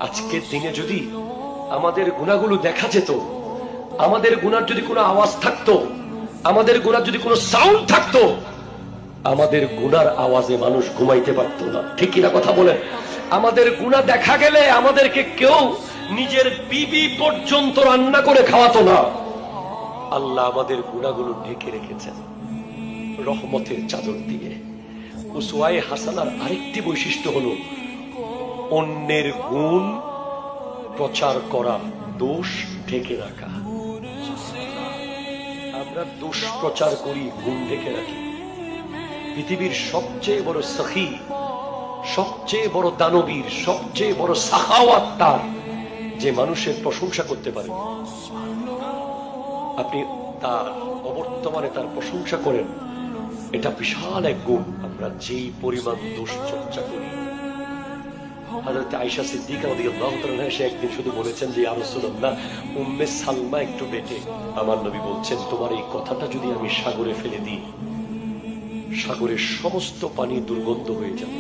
আজকের দিনে যদি আমাদের গুনাহগুলো দেখা যেত, আমাদের গুনার যদি কোনো আওয়াজ থাকতো, আমাদের গুনার যদি কোনো সাউন্ড থাকতো, আমাদের গুনার আওয়াজে মানুষ ঘুমাইতে পারত না। ঠিক কিনা কথা বলেন? আমাদের গুনাহ দেখা গেলে আমাদেরকে কেউ নিজের বিবি পর্যন্ত রান্না করে খাওয়াতো না। আল্লাহ আমাদের গুনাহগুলো ঢেকে রেখেছেন রহমতের চাদর দিয়ে। উসওয়ায়ে হাসানার আরেকটি বৈশিষ্ট্য হলো অন্যের গুণ প্রচার করা, দোষ ঢেকে রাখা। আমরা দোষ প্রচার করি, গুণ ঢেকে রাখি। পৃথিবীর সবচেয়ে বড় সখী, সবচেয়ে বড় দানবীর, সবচেয়ে বড় সাখাওয়াত তার যে মানুষের প্রশংসা করতে পারে। আপনি তার অবর্তমানে তার প্রশংসা করেন, এটা বিশাল এক গুণ। আমরা যেই পরিমাণ দোষ চর্চা করি। হযরত আয়েশা সিদ্দিকা রাদিয়াল্লাহু তাআলা সে একদিন শুধু বলেছেন যে ইয়া রাসূলুল্লাহ, উম্মে সালমা একটু বেটে। আমার নবী বলছেন, তোমার এই কথাটা যদি আমি সাগরে ফেলে দিই, সাগরের সমস্ত পানি দুর্গন্ধ হয়ে যাবে।